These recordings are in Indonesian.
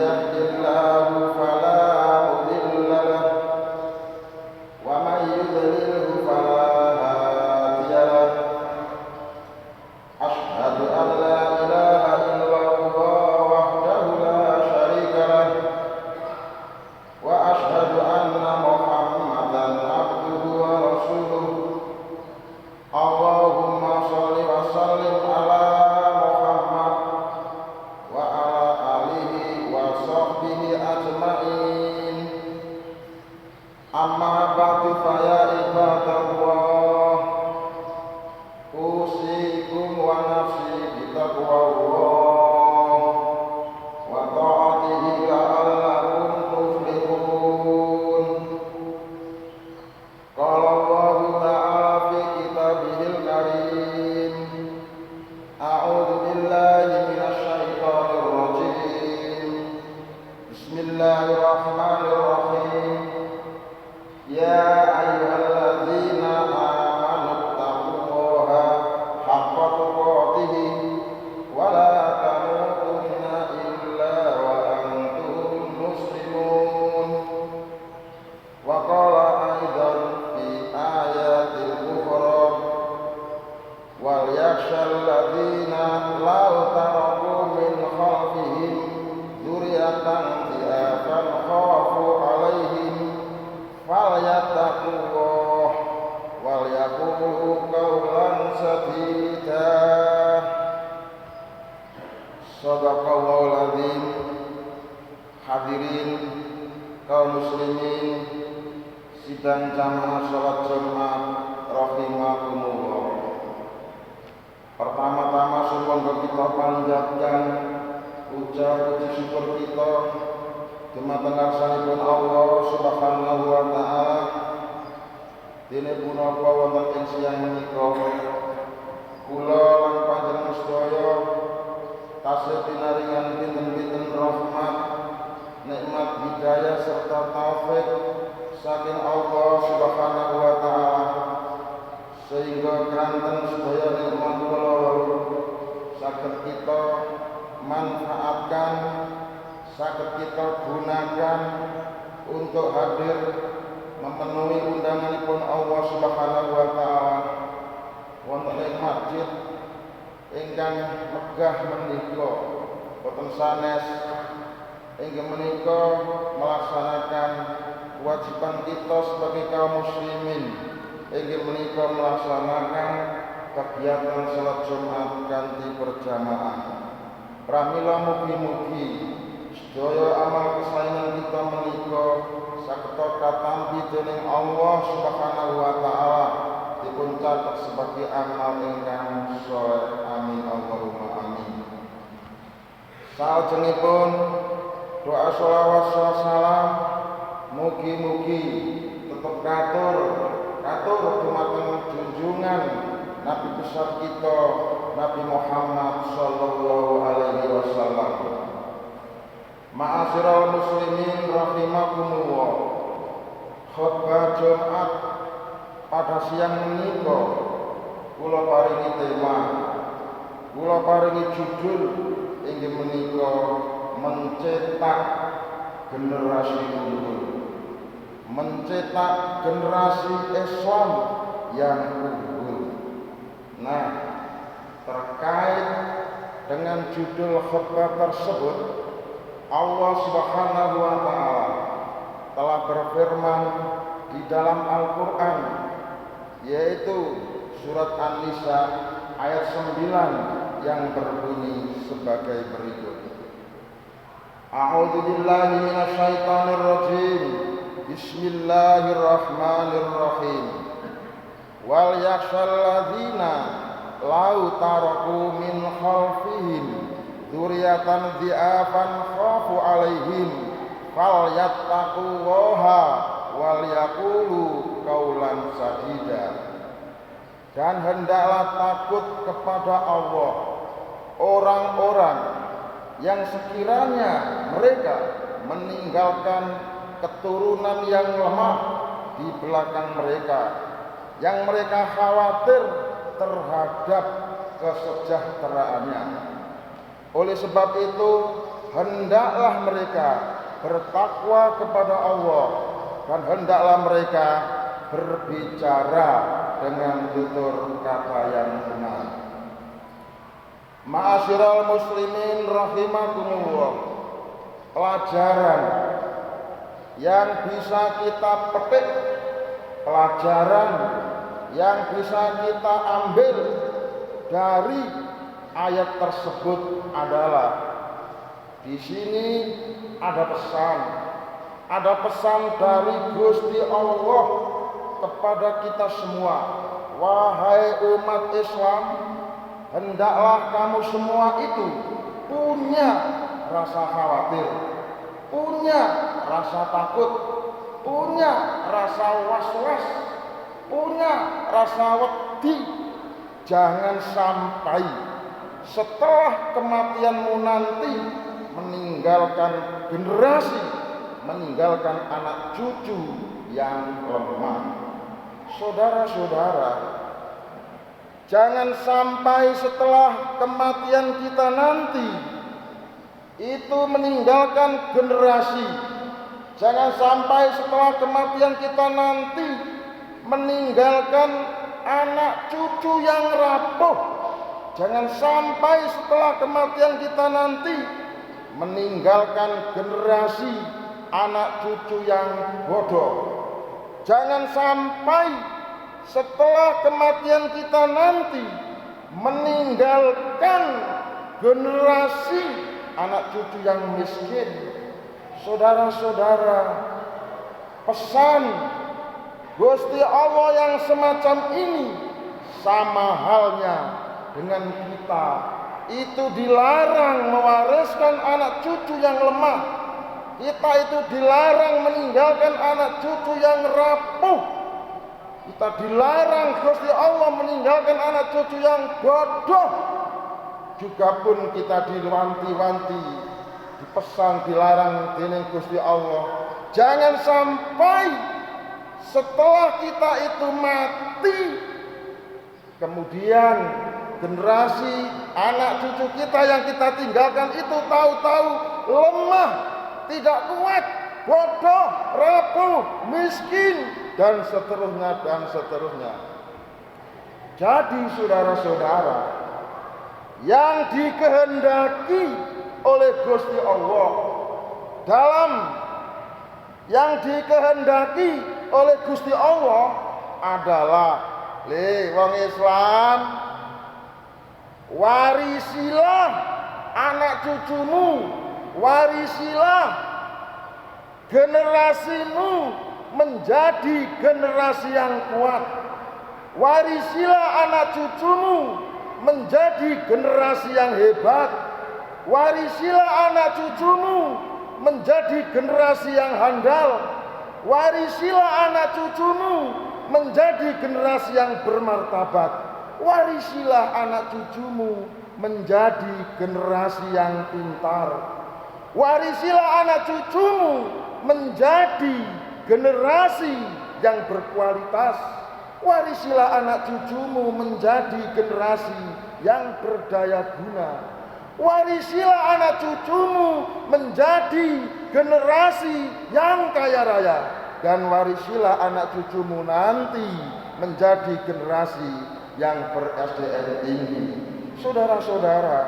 يهد الله فلا مضل له ومن يضلله فلا هادي له أشهد أن لا إله إلا الله وحده لا شريك له وأشهد أن محمدا عبده ورسوله اللهم صل وسلم على محمد وعلى آله وصحبه أجمعين أما بعد فيا عباد الله أوصيكم ونفسي بتقوى الله وطاعته لعلكم تفلحون. قال الله تعالى في كتابه الكريم أعوذ بالله من الشيطان الرجيم بسم الله الرحمن الرحيم يا أيها الذين آمنوا اتقوا الله حق تقاته ولا تموتن إلا وأنتم مسلمون. وقال أيضا في آيات أخرى وليخشى الذين لو تركوا من خلفهم ذرية ضعافا خافوا عليهم فليتقوا الله وليقولوا قولا سديدا. Shadaqallahul azim. Hadirin kaum muslimin sidang jamaah salat Jumat rahimakumullah. Pertama-tama supaya kita panjatkan ucap puji syukur kita dumateng ngarsanipun Allah Subhanahu wa taala. Dene punapa wonten ing siang menika kula lan panjenengan sedaya tasih pinaringan pinten-pinten rahmat, nikmat hidayah serta taufik saking Allah Subhanahu wa taala sehingga kanten sedaya nikmat kula saged kita manfaatkan, saged kita gunakan untuk hadir memenuhi undanganipun Allah Subhanahu wa taala wonten ing masjid ingkang megah menika boten sanes inggih menika melaksanakan kewajiban kita sebagai kaum muslimin inggih menika melaksanakan kegiatan salat Jumat kanthi berjamaah. Pramila mugi-mugi sedaya amal kesayangan kita menika saged katampi dening Allah Subhanahu wa taala dipun catet sebagai amal ingkang saleh. Amin Allahumma amin. Salajengipun doa sholawat salam mugi-mugi tetep katur dumateng junjungan Nabi besar kita Nabi Muhammad sallallahu alaihi wasallam. Ma'asyiral muslimin rahimakumullah. Khutbah Jumat pada siang menika kula paringi tema, kula paringi judul inggih menika mencetak generasi unggul. Mencetak generasi Islam yang unggul. Nah, terkait dengan judul khutbah tersebut Allah Subhanahu wa taala telah berfirman di dalam Al-Qur'an yaitu surat An-Nisa ayat 9 yang berbunyi sebagai berikut. A'udzu billahi minasyaitonir rajim. Bismillahirrahmanirrahim. Wal yakhshal ladzina law taraku min khalfihim dzurriatan dhi'afan khafu 'alaihim falyattaqullaha wal yaqulu qaulan sadida. Dan hendaklah takut kepada Allah orang-orang yang sekiranya mereka meninggalkan keturunan yang lemah di belakang mereka, yang mereka khawatir terhadap kesejahteraannya. Oleh sebab itu, hendaklah mereka bertakwa kepada Allah dan hendaklah mereka berbicara dengan tutur kata yang benar. Ma'asyiral muslimin rahimakumullah, pelajaran yang bisa kita petik, pelajaran yang bisa kita ambil dari ayat tersebut adalah di sini ada pesan dari Gusti Allah kepada kita semua. Wahai umat Islam, hendaklah kamu semua itu punya rasa khawatir, punya rasa takut, punya rasa was-was, punya rasa wedi. Jangan sampai setelah kematianmu nanti meninggalkan generasi, meninggalkan anak cucu yang lemah. Saudara-saudara, jangan sampai setelah kematian kita nanti itu meninggalkan generasi. Jangan sampai setelah kematian kita nanti meninggalkan anak cucu yang rapuh. Jangan sampai setelah kematian kita nanti meninggalkan generasi anak cucu yang bodoh. Jangan sampai setelah kematian kita nanti meninggalkan generasi anak cucu yang miskin. Saudara-saudara, pesan Gusti Allah yang semacam ini sama halnya dengan kita. Itu dilarang mewariskan anak cucu yang lemah. Kita itu dilarang meninggalkan anak cucu yang rapuh. Kita dilarang Gusti Allah meninggalkan anak cucu yang bodoh. Juga pun kita diwanti-wanti, dipesan, dilarang dening Gusti Allah. Jangan sampai setelah kita itu mati, kemudian generasi anak cucu kita yang kita tinggalkan itu tahu-tahu lemah, tidak kuat, bodoh, rapuh, miskin, dan seterusnya dan seterusnya. Jadi saudara-saudara, yang dikehendaki oleh Gusti Allah dalam yang dikehendaki oleh Gusti Allah adalah wong Islam, warisilah anak cucumu, warisilah generasimu menjadi generasi yang kuat. Warisilah anak cucumu menjadi generasi yang hebat. Warisilah anak cucumu menjadi generasi yang handal. Warisilah anak cucumu menjadi generasi yang bermartabat. Warisilah anak cucumu menjadi generasi yang pintar. Warisilah anak cucumu menjadi generasi yang berkualitas. Warisilah anak cucumu menjadi generasi yang berdaya guna. Warisilah anak cucumu menjadi generasi yang kaya raya. Dan warisilah anak cucumu nanti menjadi generasi yang ber-SDM tinggi. Saudara-saudara,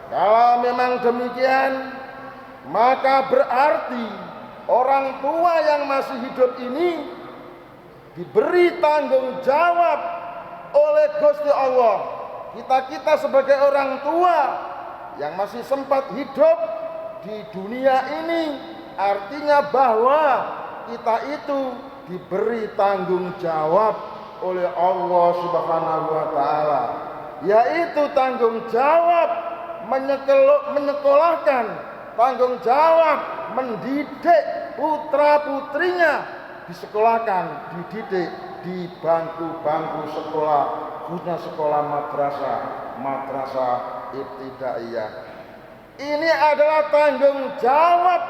kalau memang demikian, maka berarti orang tua yang masih hidup ini diberi tanggung jawab oleh Gusti Allah. Kita sebagai orang tua yang masih sempat hidup di dunia ini, artinya bahwa kita itu diberi tanggung jawab oleh Allah Subhanahu wa taala, yaitu tanggung jawab menyekolahkan, tanggung jawab mendidik putra-putrinya, disekolahkan, dididik di bangku-bangku sekolah, khususnya sekolah madrasah ibtidaiyah. Ini adalah tanggung jawab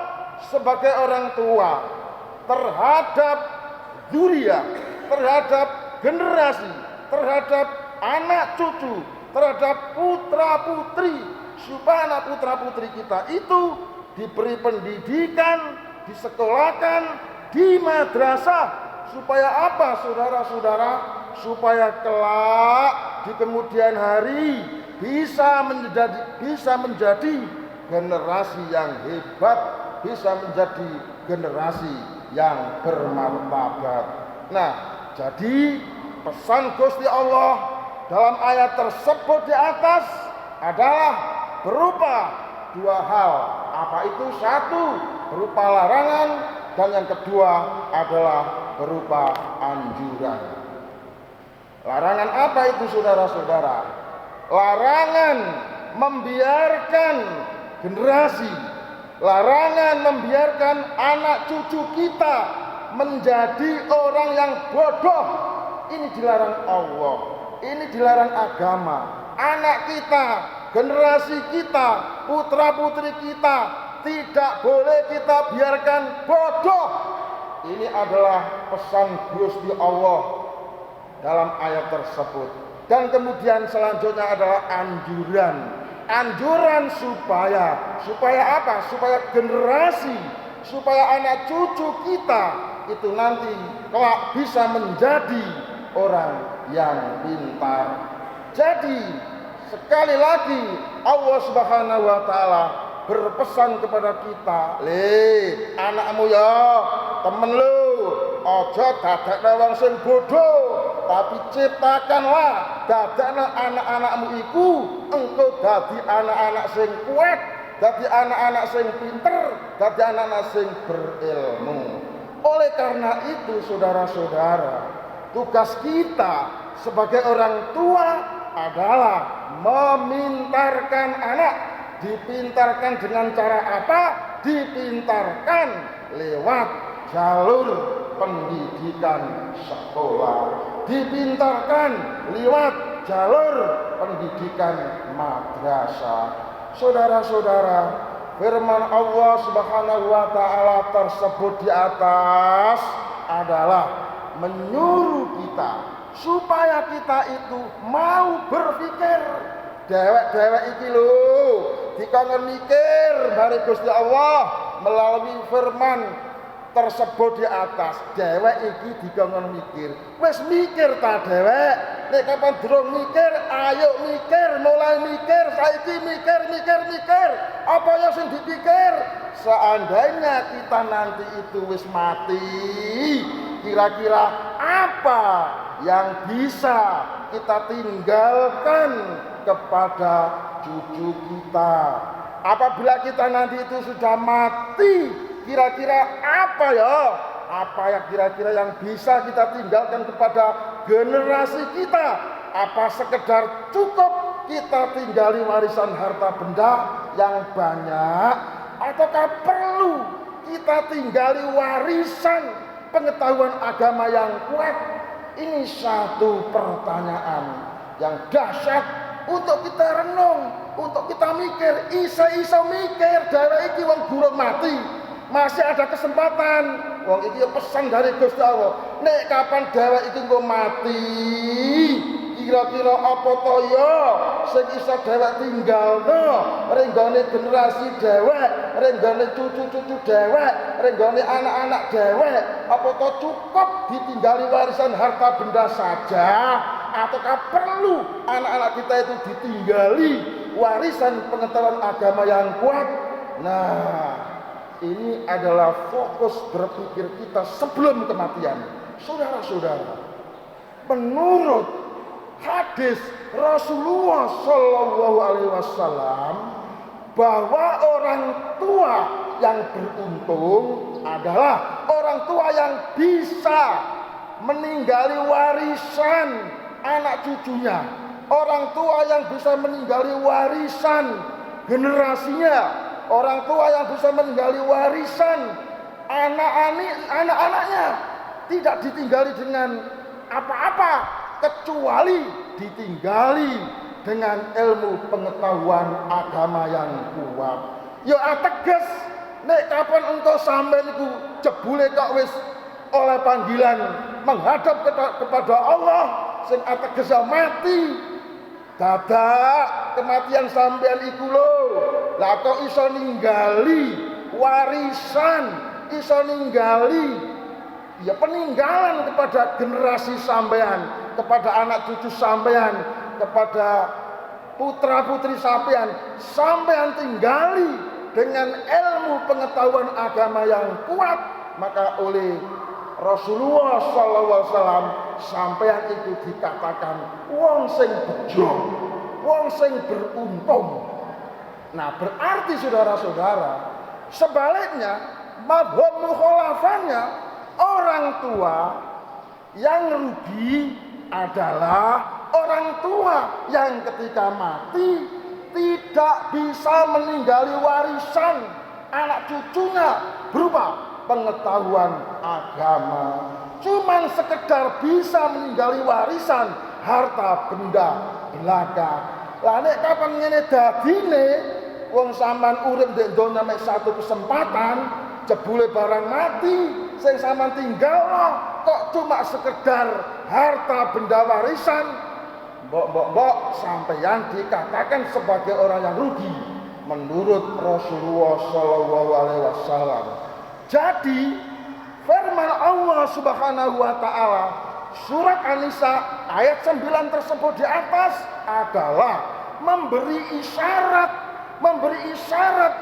sebagai orang tua terhadap dzurriyyah, terhadap generasi, terhadap anak cucu, terhadap putra-putri, supaya anak putra-putri kita itu diberi pendidikan, disekolahkan di madrasah. Supaya apa, saudara-saudara? Supaya kelak di kemudian hari bisa menjadi generasi yang hebat, bisa menjadi generasi yang bermartabat. Nah, jadi pesan Gusti Allah dalam ayat tersebut di atas adalah berupa dua hal. Apa itu? Satu, berupa larangan, dan yang kedua adalah berupa anjuran. Larangan apa itu, saudara-saudara? Larangan membiarkan generasi, larangan membiarkan anak cucu kita menjadi orang yang bodoh. Ini dilarang Allah, ini dilarang agama. Anak kita, generasi kita, putra-putri kita tidak boleh kita biarkan bodoh. Ini adalah pesan Gusti Allah dalam ayat tersebut. Dan kemudian selanjutnya adalah anjuran. Anjuran supaya apa? Supaya generasi, supaya anak cucu kita itu nanti kelak bisa menjadi orang yang pintar. Jadi sekali lagi Allah Subhanahu wa taala berpesan kepada kita, anakmu ya, temen lu, aja dadakno wong sing bodoh, tapi ciptakanlah dadakno anak-anakmu iku engko dadi anak-anak sing kuat, dadi anak-anak sing pinter, dadi anak-anak sing berilmu. Oleh karena itu, saudara-saudara, tugas kita sebagai orang tua adalah memintarkan anak. Dipintarkan dengan cara apa? Dipintarkan lewat jalur pendidikan sekolah, dipintarkan lewat jalur pendidikan madrasah. Saudara-saudara, firman Allah Subhanahu wa taala tersebut di atas adalah menyuruh kita supaya kita itu mau berpikir. Dewek-dewek iki lho dikon mikir dari Gusti Allah melalui firman tersebut di atas. Dewek iki dikon mikir. Wis mikir ta dewek? Nek kapan durung mikir, ayo mikir, mulai mikir, saiki mikir. Apa yang sing dipikir? Seandainya kita nanti itu wis mati, kira-kira apa yang bisa kita tinggalkan kepada cucu kita? Apabila kita nanti itu sudah mati, kira-kira apa ya? Apa yang kira-kira yang bisa kita tinggalkan kepada generasi kita? Apa sekedar cukup kita tinggali warisan harta benda yang banyak, ataukah perlu kita tinggali warisan pengetahuan agama yang kuat? Ini satu pertanyaan yang dahsyat untuk kita renung, untuk kita mikir. Iso mikir, daerah iki wong durung mati, masih ada kesempatan. Wong iki pesan dari Gusti Allah, nek kapan daerah iki engko mati, kira-kira apa to ya sing iso dhewek tinggalno renggone generasi dhewek, renggone cucu-cucu dhewek, renggone anak-anak dhewek? Apa to cukup ditinggali warisan harta benda saja, ataukah perlu anak-anak kita itu ditinggali warisan pengetahuan agama yang kuat? Nah, ini adalah fokus berpikir kita sebelum kematian. Saudara-saudara, menurut hadis Rasulullah Shallallahu Alaihi Wasallam, bahwa orang tua yang beruntung adalah orang tua yang bisa meninggali warisan anak cucunya, orang tua yang bisa meninggali warisan generasinya, orang tua yang bisa meninggali warisan anak-anaknya, tidak ditinggali dengan apa-apa kecuali ditinggali dengan ilmu pengetahuan agama yang kuat. Ya ateges nek kapan engkau sampeyan iku jebule kok wis oleh panggilan menghadap kepada Allah sing ateges mati, dadak kematian sampeyan iku lho. Lah kok iso ninggali warisan, iso ninggali ya peninggalan kepada generasi sampean, kepada anak cucu sampean, kepada putra putri sampean tinggali dengan ilmu pengetahuan agama yang kuat. Maka oleh Rasulullah SAW sampean itu dikatakan wong sing bejo, wong sing beruntung. Nah berarti saudara-saudara, sebaliknya madhab mukhalafahnya, orang tua yang rugi adalah orang tua yang ketika mati tidak bisa meninggali warisan anak cucunya berupa pengetahuan agama. Cuman sekedar bisa meninggali warisan harta benda belaka. Lah nek kapan ngene dadine wong sampean urip ndek donya mek satu kesempatan, jebule barang mati sing sampean tinggalno kok cuma sekedar harta benda warisan, mbok sampeyan dikatakan sebagai orang yang rugi menurut Rasulullah Shallallahu Alaihi Wasallam. Jadi firman Allah Subhanahu Wa Taala surat An-Nisa ayat 9 tersebut di atas adalah memberi isyarat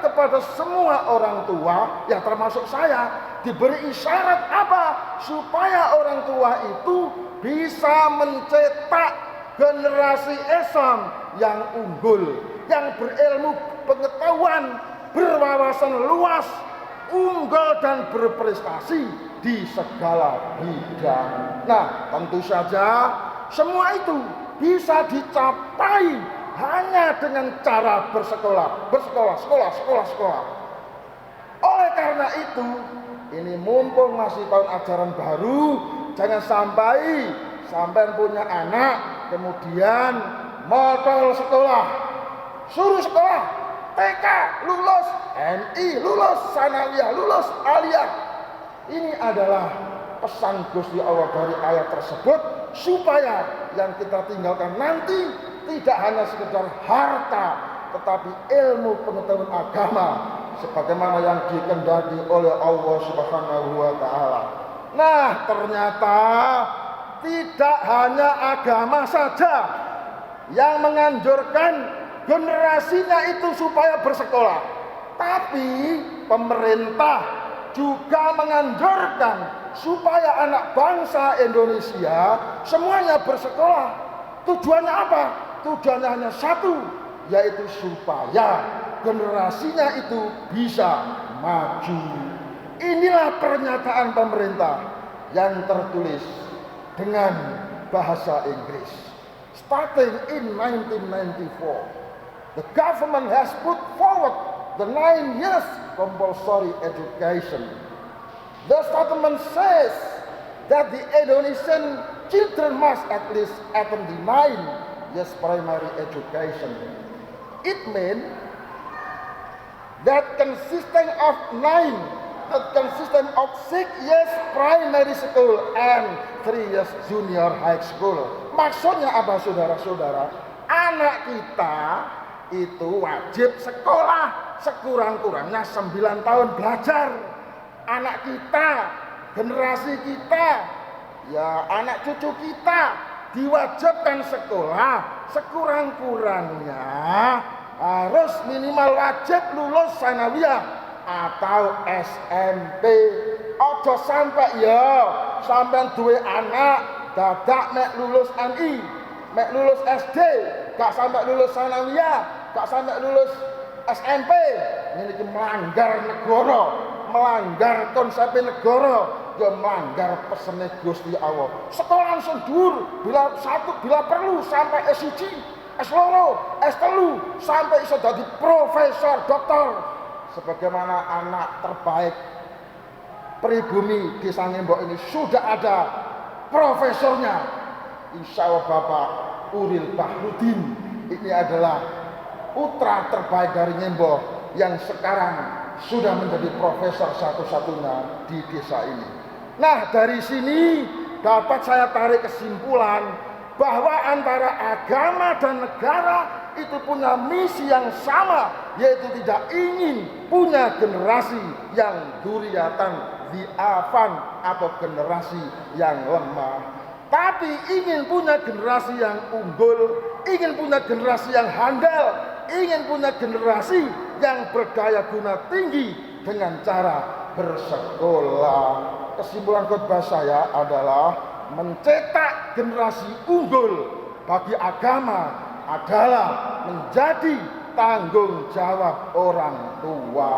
kepada semua orang tua, ya termasuk saya, diberi isyarat apa? Supaya orang tua itu bisa mencetak generasi Islam yang unggul, yang berilmu pengetahuan, berwawasan luas, unggul dan berprestasi di segala bidang. Nah, tentu saja semua itu bisa dicapai hanya dengan cara bersekolah. Oleh karena itu, ini mumpung masih tahun ajaran baru, jangan sampai punya anak kemudian modal sekolah, suruh sekolah TK lulus, NI lulus, sanawiyah lulus, aliyah. Ini adalah pesan Gusti Allah dari ayat tersebut, supaya yang kita tinggalkan nanti tidak hanya sekedar harta, tetapi ilmu pengetahuan agama sebagaimana yang dikehendaki oleh Allah Subhanahu wa taala. Nah, ternyata tidak hanya agama saja yang menganjurkan generasinya itu supaya bersekolah, tapi pemerintah juga menganjurkan supaya anak bangsa Indonesia semuanya bersekolah. Tujuannya apa? Tujuannya hanya satu, yaitu supaya generasinya itu bisa maju. Inilah pernyataan pemerintah yang tertulis dengan bahasa Inggris. Starting in 1994, the government has put forward the 9 years compulsory education. The statement says that the Indonesian children must at least attend the 9 years primary education. It means that consisting of 6 years primary school and 3 years junior high school. Maksudnya apa saudara-saudara? Anak kita itu wajib sekolah sekurang-kurangnya 9 tahun belajar. Anak kita, generasi kita, ya anak cucu kita diwajibkan sekolah sekurang-kurangnya harus minimal wajib lulus sanawiyah atau SMP. Ojo sampai sampean duwe anak dadak mek lulus NI, mek lulus SD, gak sampai lulus sanawiyah, gak sampai lulus SMP. Ini melanggar negara, melanggar konsep negara, ya melanggar pesene Gusti Allah. Sekolah langsung dhuwur, bila perlu sampai S1, S2, S3 sampai iso jadi profesor, doktor. Sebagaimana anak terbaik pribumi Desa Ngembok ini sudah ada profesornya, insya Allah Bapak Uril Bahrudin. Ini adalah putra terbaik dari Ngembok yang sekarang sudah menjadi profesor satu-satunya di desa ini. Nah, dari sini dapat saya tarik kesimpulan bahwa antara agama dan negara itu punya misi yang sama, yaitu tidak ingin punya generasi yang duriatan diafan atau generasi yang lemah, tapi ingin punya generasi yang unggul, ingin punya generasi yang handal, ingin punya generasi yang berdaya guna tinggi dengan cara bersekolah. Kesimpulan khotbah saya adalah mencetak generasi unggul bagi agama adalah menjadi tanggung jawab orang tua.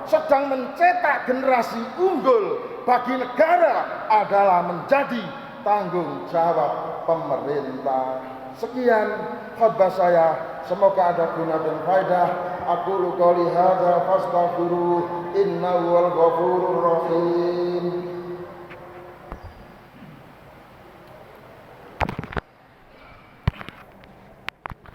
Sedang mencetak generasi unggul bagi negara adalah menjadi tanggung jawab pemerintah. Sekian khotbah saya, semoga ada guna dan faedah. Aku qouli hadza fastaghfiru innahu wal ghafurur rahim.